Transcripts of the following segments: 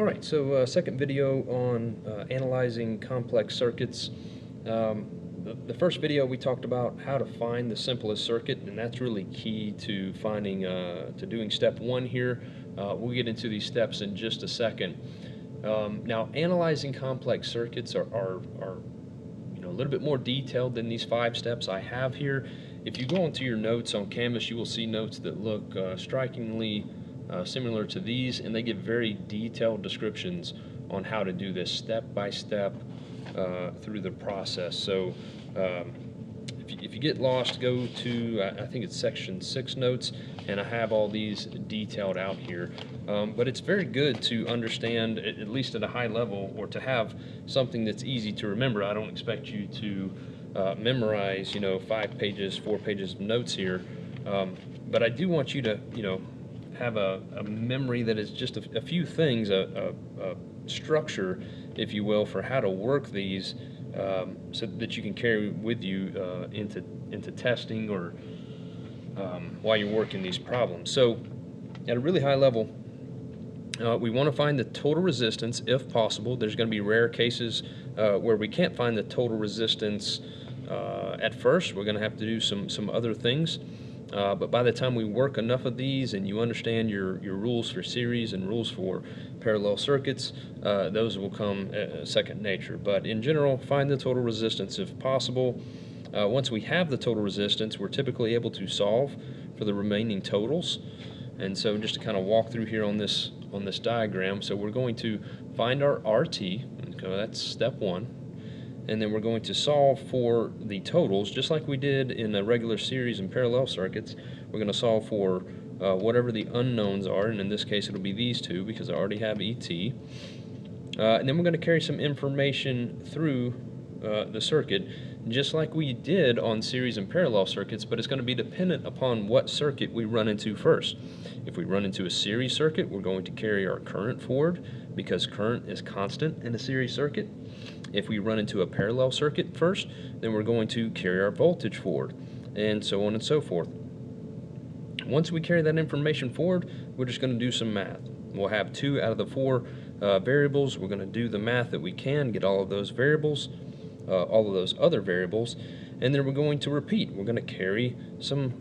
Alright, so second video on analyzing complex circuits. The first video we talked about how to find the simplest circuit, and that's really key to finding, to doing step one here. We'll get into these steps in just a second. Now, analyzing complex circuits are a little bit more detailed than these 5 steps I have here. If you go into your notes on Canvas, you will see notes that look strikingly similar to these, and they give very detailed descriptions on how to do this step by step through the process. So if you get lost, go to I think it's section 6 notes, and I have all these detailed out here. But it's very good to understand, at least at a high level, or to have something that's easy to remember. I don't expect you to memorize 5 pages, 4 pages of notes here, but I do want you to have a memory that is just a few things, a structure, if you will, for how to work these, so that you can carry with you into testing or while you're working these problems. So at a really high level, we want to find the total resistance if possible. There's going to be rare cases where we can't find the total resistance at first. We're going to have to do some other things. But by the time we work enough of these and you understand your rules for series and rules for parallel circuits, those will come second nature. But in general, find the total resistance if possible. Once we have the total resistance, we're typically able to solve for the remaining totals. And so just to kind of walk through here on this diagram, so we're going to find our RT, okay, that's step 1. And then we're going to solve for the totals, just like we did in the regular series and parallel circuits. We're going to solve for whatever the unknowns are, and in this case it'll be these two because I already have ET. And then we're going to carry some information through the circuit, just like we did on series and parallel circuits, but it's going to be dependent upon what circuit we run into first. If we run into a series circuit, we're going to carry our current forward because current is constant in a series circuit. If we run into a parallel circuit first, then we're going to carry our voltage forward, and so on and so forth. Once we carry that information forward, we're just going to do some math. We'll have 2 out of the 4 variables. We're going to do the math that we can, get all of those variables, all of those other variables, and then we're going to repeat. We're going to carry some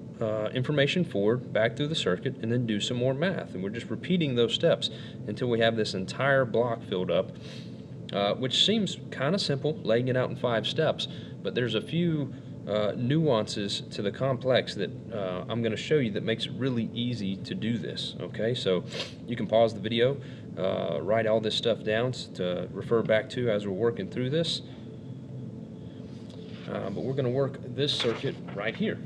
information forward back through the circuit and then do some more math, and we're just repeating those steps until we have this entire block filled up. Which seems kind of simple, laying it out in 5 steps, but there's a few nuances to the complex that I'm going to show you that makes it really easy to do this. Okay, so you can pause the video, write all this stuff down to refer back to as we're working through this. But we're going to work this circuit right here.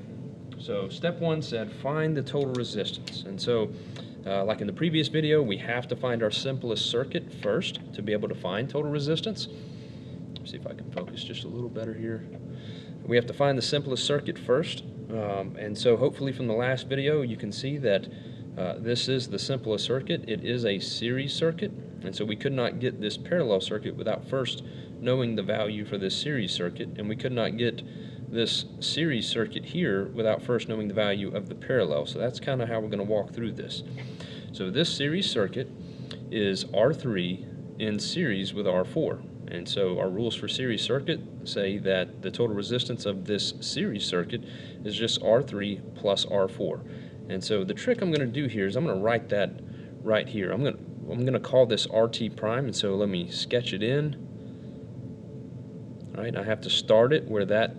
So step 1 said find the total resistance, and so like in the previous video, we have to find our simplest circuit first to be able to find total resistance. Let's see if I can focus just a little better here. We have to find the simplest circuit first, and so hopefully from the last video you can see that this is the simplest circuit. It is a series circuit, and so we could not get this parallel circuit without first knowing the value for this series circuit, and we could not get this series circuit here without first knowing the value of the parallel. So that's kind of how we're going to walk through this. So this series circuit is R3 in series with R4. And so our rules for series circuit say that the total resistance of this series circuit is just R3 plus R4. And so the trick I'm going to do here is I'm going to write that right here. I'm going to call this RT prime, and so let me sketch it in. All right, I have to start it where that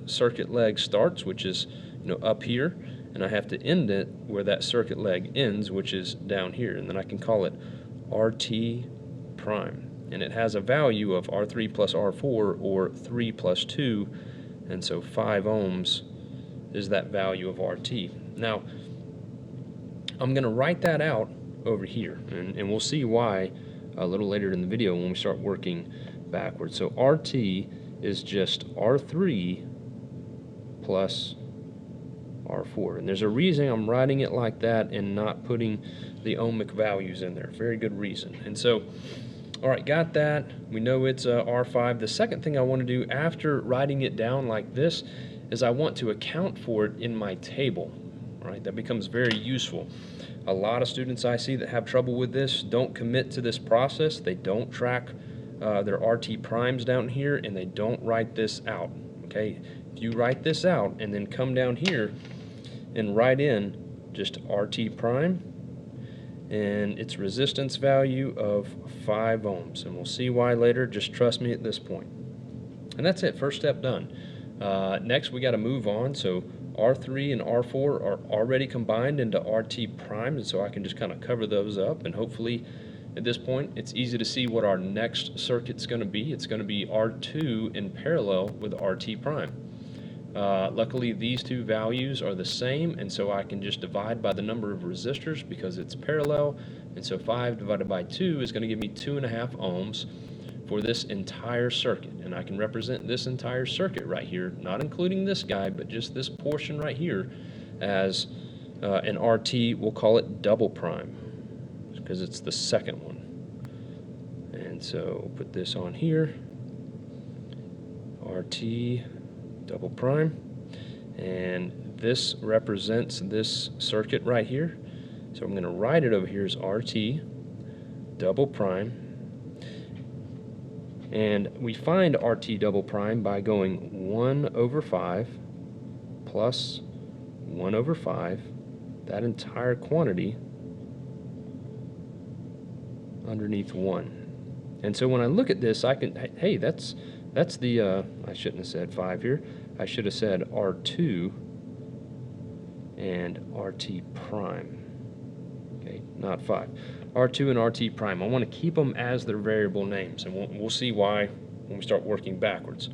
circuit leg starts, which is up here, and I have to end it where that circuit leg ends, which is down here, and then I can call it RT prime, and it has a value of R3 plus R4, or 3 plus 2, and so 5 ohms is that value of RT. Now I'm going to write that out over here, and we'll see why a little later in the video when we start working backwards. So RT is just R3 plus R4. And there's a reason I'm writing it like that and not putting the ohmic values in there. Very good reason. And so, all right, got that. We know it's R5. The second thing I want to do after writing it down like this is I want to account for it in my table. All right, that becomes very useful. A lot of students I see that have trouble with this don't commit to this process. They don't track their RT primes down here, and they don't write this out. Okay, if you write this out and then come down here and write in just RT prime and its resistance value of 5 ohms, and we'll see why later. Just trust me at this point. And that's it, first step done. Next we got to move on. So R3 and R4 are already combined into RT prime, and so I can just kind of cover those up, and hopefully at this point it's easy to see what our next circuit's going to be. It's going to be R2 in parallel with RT prime. Luckily these two values are the same, and so I can just divide by the number of resistors because it's parallel, and so 5 divided by 2 is going to give me 2.5 ohms for this entire circuit. And I can represent this entire circuit right here, not including this guy, but just this portion right here, as an RT. We'll call it double prime because it's the second one. And so we'll put this on here, RT double prime, and this represents this circuit right here. So I'm going to write it over here as RT double prime. And we find RT double prime by going 1 over 5 plus 1 over 5, that entire quantity underneath 1. And so when I look at this, I can, hey, that's the, I shouldn't have said 5 here. I should have said R2 and RT prime. Okay, not 5. R2 and RT prime. I want to keep them as their variable names, and we'll see why when we start working backwards.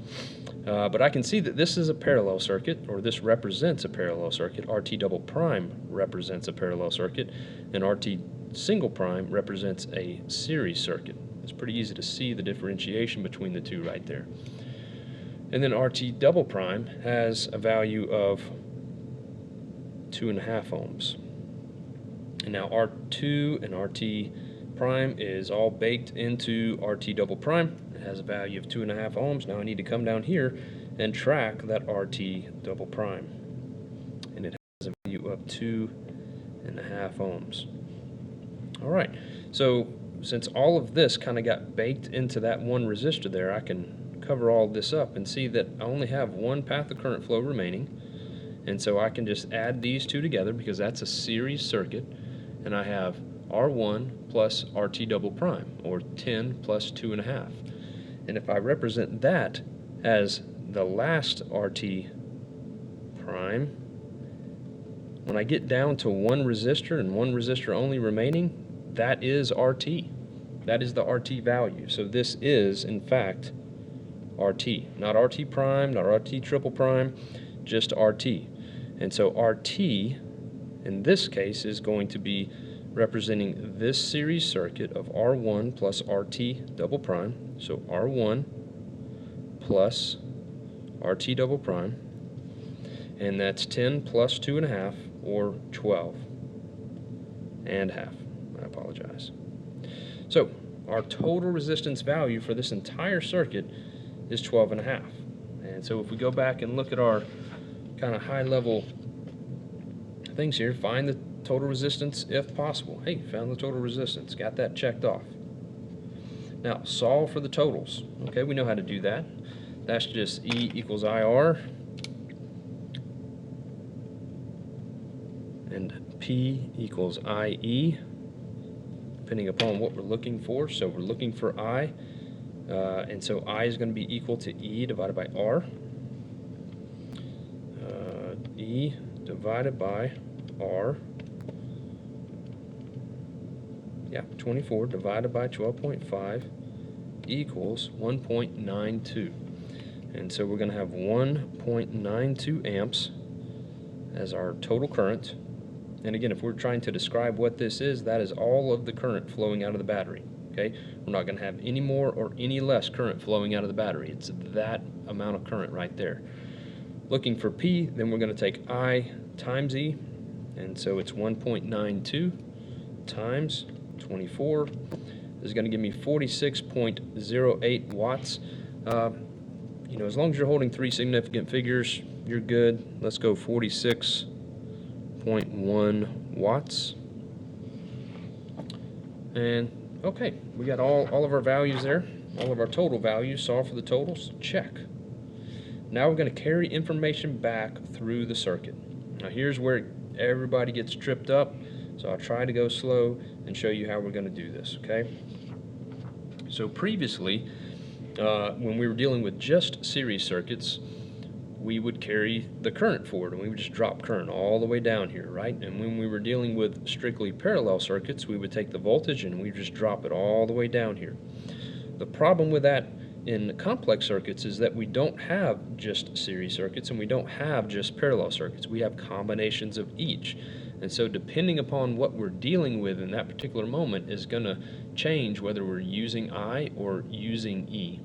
But I can see that this is a parallel circuit, or this represents a parallel circuit. RT double prime represents a parallel circuit, and RT single prime represents a series circuit. It's pretty easy to see the differentiation between the two right there. And then RT double prime has a value of 2.5 ohms. And now R2 and RT prime is all baked into RT double prime. It has a value of 2.5 ohms. Now I need to come down here and track that RT double prime. And it has a value of 2.5 ohms. All right, so since all of this kind of got baked into that one resistor there, I can cover all this up and see that I only have one path of current flow remaining. And so I can just add these two together because that's a series circuit. And I have R1 plus RT double prime, or 10 plus 2.5. And if I represent that as the last RT prime, when I get down to one resistor and one resistor only remaining, that is RT. That is the RT value. So this is, in fact, RT. Not RT prime, not RT triple prime, just RT. And so RT, in this case, is going to be representing this series circuit of R1 plus RT double prime. So R1 plus RT double prime, and that's 10 plus 2.5, or 12 and half. I apologize. So our total resistance value for this entire circuit is 12.5. And so if we go back and look at our kind of high level things here, find the total resistance if possible. Hey, found the total resistance, got that checked off. Now solve for the totals. Okay, we know how to do that. That's just E equals IR and P equals IE, depending upon what we're looking for. So we're looking for I, and so I is going to be equal to E divided by R. E divided by R, yeah, 24 divided by 12.5 equals 1.92. And so we're going to have 1.92 amps as our total current. And again, if we're trying to describe what this is, that is all of the current flowing out of the battery. Okay, we're not going to have any more or any less current flowing out of the battery. It's that amount of current right there. Looking for P, then we're going to take I times E, and so it's 1.92 times 24 is going to give me 46.08 watts. You know, as long as you're holding three significant figures, you're good. Let's go 46.1 watts. And okay, we got all of our values there, all of our total values, solve for the totals, check. Now we're going to carry information back through the circuit. Now here's where everybody gets tripped up, so I'll try to go slow and show you how we're going to do this, okay? So previously, when we were dealing with just series circuits, we would carry the current forward, and we would just drop current all the way down here, right? And when we were dealing with strictly parallel circuits, we would take the voltage and we would just drop it all the way down here. The problem with that in complex circuits is that we don't have just series circuits and we don't have just parallel circuits. We have combinations of each. And so depending upon what we're dealing with in that particular moment is going to change whether we're using I or using E.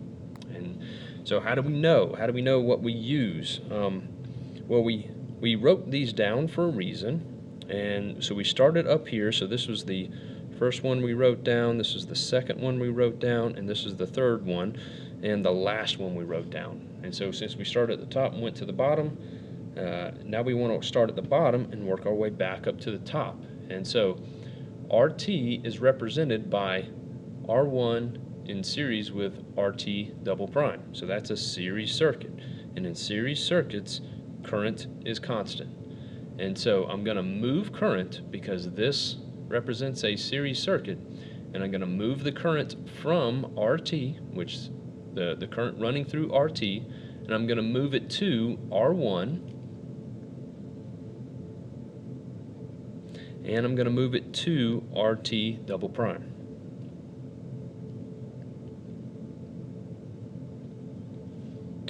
And so how do we know? How do we know what we use? Well, we wrote these down for a reason. And so we started up here. So this was the first one we wrote down, this is the second one we wrote down, and this is the third one, and the last one we wrote down. And so since we started at the top and went to the bottom, now we want to start at the bottom and work our way back up to the top. And so RT is represented by R1 in series with RT double prime. So that's a series circuit. And in series circuits, current is constant. And so I'm going to move current because this represents a series circuit, and I'm going to move the current from RT, which the current running through RT, and I'm going to move it to R1, and I'm going to move it to RT double prime.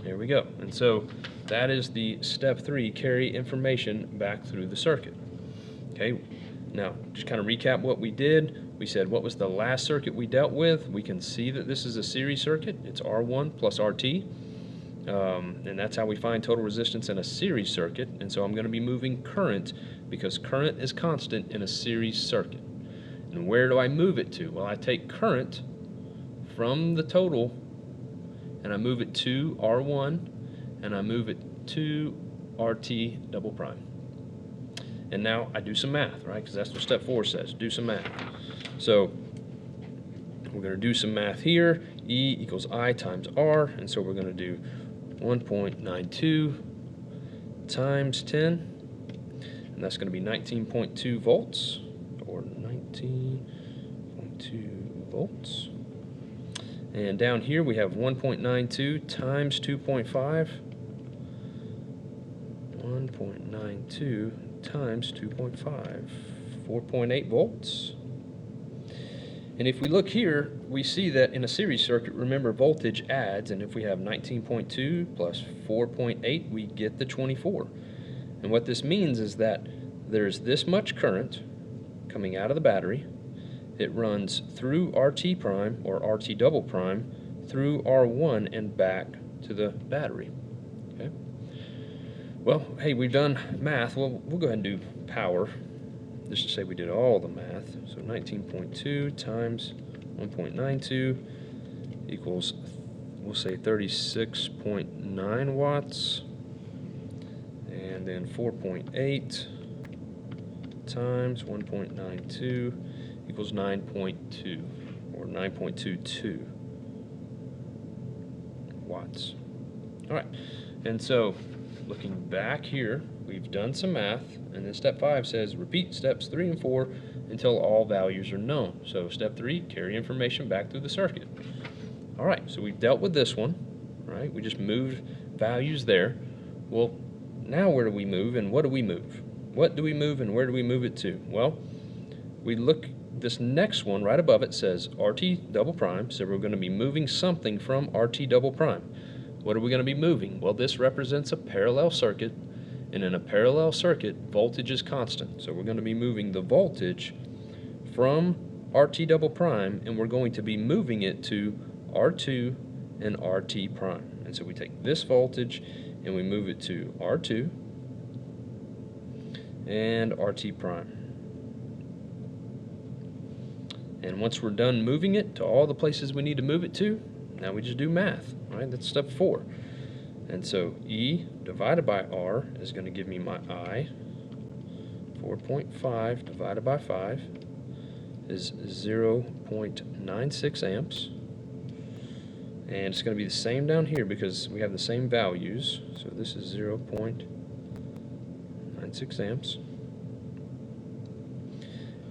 There we go. And so that is the step 3, carry information back through the circuit. Okay. Now, just kind of recap what we did. We said what was the last circuit we dealt with. We can see that this is a series circuit. It's R1 plus RT. And that's how we find total resistance in a series circuit. And so I'm going to be moving current because current is constant in a series circuit. And where do I move it to? Well, I take current from the total and I move it to R1 and I move it to RT double prime. And now I do some math, right? Because that's what step 4 says, do some math. So we're going to do some math here. E equals I times R, and so we're going to do 1.92 times 10, and that's going to be 19.2 volts, or 19.2 volts. And down here we have 1.92 times 2.5, 1.92 times 2.5, 4.8 volts. And if we look here, we see that in a series circuit, remember voltage adds, and if we have 19.2 plus 4.8, we get the 24. And what this means is that there's this much current coming out of the battery. It runs through RT prime, or RT double prime, through R1 and back to the battery. Okay. Well, hey, we've done math. We'll go ahead and do power, just to say we did all the math. So 19.2 times 1.92 equals, we'll say 36.9 watts. And then 4.8 times 1.92 equals 9.2, or 9.22 watts. All right, and so looking back here, we've done some math, and then step 5 says repeat steps 3 and 4 until all values are known. So step 3, carry information back through the circuit. All right, so we've dealt with this one, right? We just moved values there. Well, now where do we move and what do we move? What do we move and where do we move it to? Well, we look, this next one right above it says RT double prime, so we're going to be moving something from RT double prime. What are we going to be moving? Well, this represents a parallel circuit, and in a parallel circuit, voltage is constant. So we're going to be moving the voltage from RT double prime, and we're going to be moving it to R2 and RT prime. And so we take this voltage and we move it to R2 and RT prime. And once we're done moving it to all the places we need to move it to, now we just do math, right? That's step 4. And so E divided by R is going to give me my I, 4.5 divided by 5, is 0.96 amps. And it's going to be the same down here because we have the same values. So this is 0.96 amps.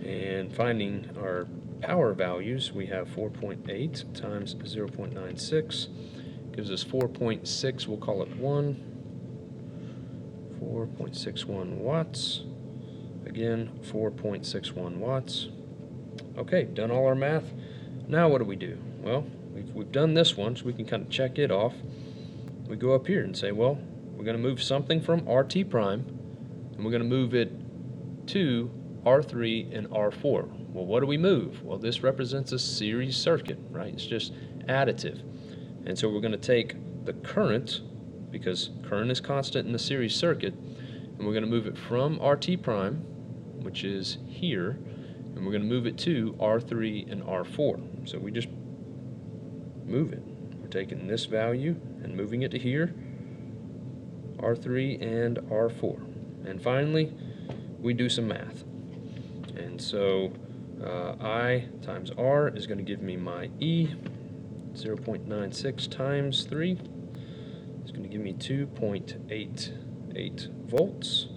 And finding our power values, we have 4.8 times 0.96 gives us 4.6, we'll call it 4.61 watts. Again, 4.61 watts. Okay, done all our math. Now what do? Well, we've done this one, so we can kind of check it off. We go up here and say, well, we're going to move something from RT prime, and we're going to move it to R3 and R4. Well, what do we move? Well, this represents a series circuit, right? It's just additive. And so we're going to take the current, because current is constant in the series circuit, and we're going to move it from RT prime, which is here, and we're going to move it to R3 and R4. So we just move it. We're taking this value and moving it to here, R3 and R4. And finally, we do some math. And so I times R is going to give me my E. 0.96 times 3 is going to give me 2.88 volts.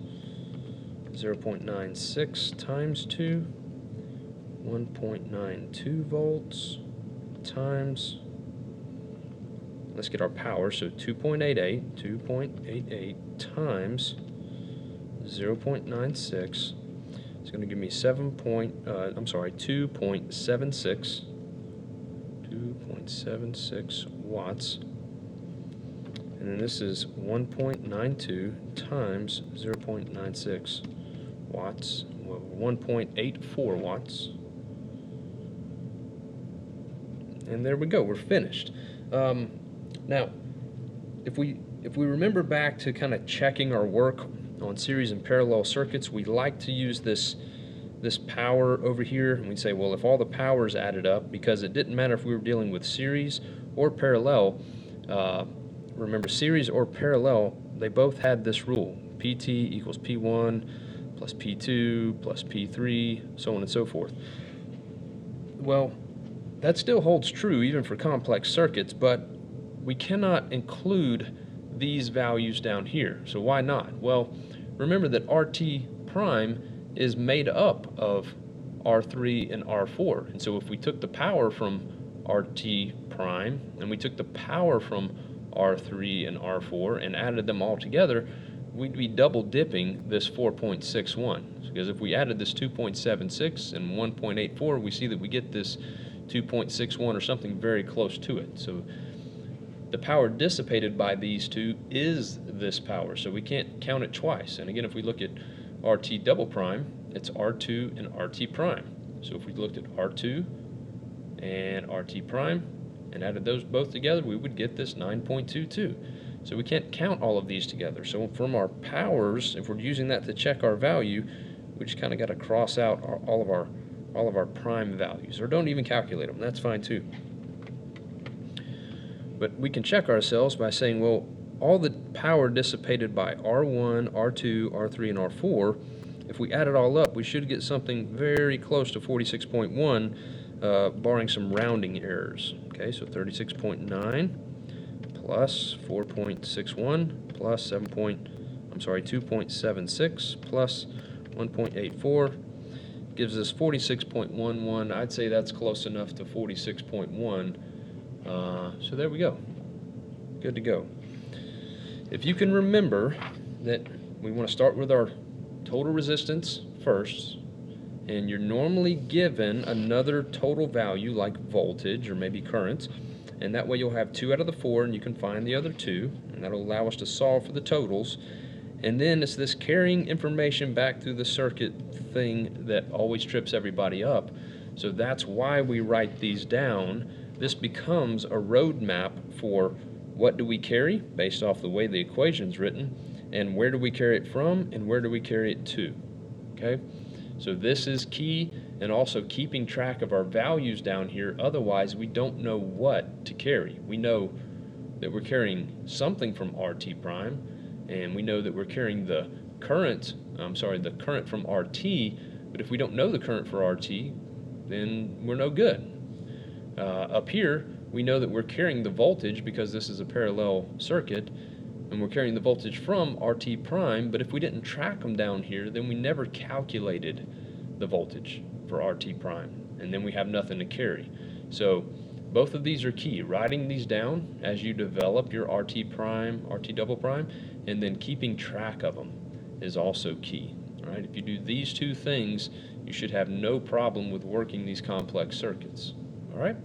0.96 times 2, 1.92 volts times, let's get our power, so 2.88 times 0.96 is going to give me 2.76 watts, and then this is 1.92 times 0.96 watts, 1.84 watts, and there we go, we're finished. Now, if we remember back to kind of checking our work on series and parallel circuits, we like to use this power over here, and we'd say, well, if all the powers added up, because it didn't matter if we were dealing with series or parallel, remember, series or parallel, they both had this rule, PT equals P1 plus P2 plus P3, so on and so forth. Well, that still holds true even for complex circuits, but we cannot include these values down here. So why not? Well, remember that RT prime is made up of R3 and R4. And so if we took the power from RT prime and we took the power from R3 and R4 and added them all together, we'd be double dipping this 4.61. Because if we added this 2.76 and 1.84, we see that we get this 2.61 or something very close to it. So the power dissipated by these two is this power, so we can't count it twice. And again, if we look at RT double prime, it's R2 and RT prime. So if we looked at R2 and RT prime and added those both together, we would get this 9.22. So we can't count all of these together. So from our powers, if we're using that to check our value, we just kind of got to cross out all of our prime values, or don't even calculate them. That's fine too. But we can check ourselves by saying, well, all the power dissipated by R1, R2, R3, and R4, if we add it all up, we should get something very close to 46.1, barring some rounding errors. Okay, so 36.9 plus 4.61 plus 2.76 plus 1.84 gives us 46.11. I'd say that's close enough to 46.1. So there we go. Good to go. If you can remember that we want to start with our total resistance first, and you're normally given another total value like voltage or maybe current, and that way you'll have 2 out of the 4 and you can find the other 2, and that'll allow us to solve for the totals. And then it's this carrying information back through the circuit thing that always trips everybody up. So that's why we write these down. This becomes a roadmap for what do we carry based off the way the equation's written, and where do we carry it from, and where do we carry it to. Okay? So this is key, and also keeping track of our values down here. Otherwise, we don't know what to carry. We know that we're carrying something from RT prime, and we know that we're carrying the current from RT, but if we don't know the current for RT, then we're no good. Up here, we know that we're carrying the voltage because this is a parallel circuit, and we're carrying the voltage from RT prime, but if we didn't track them down here, then we never calculated the voltage for RT prime, and then we have nothing to carry. So both of these are key. Writing these down as you develop your RT prime, RT double prime, and then keeping track of them is also key. All right, if you do these two things, you should have no problem with working these complex circuits. All right?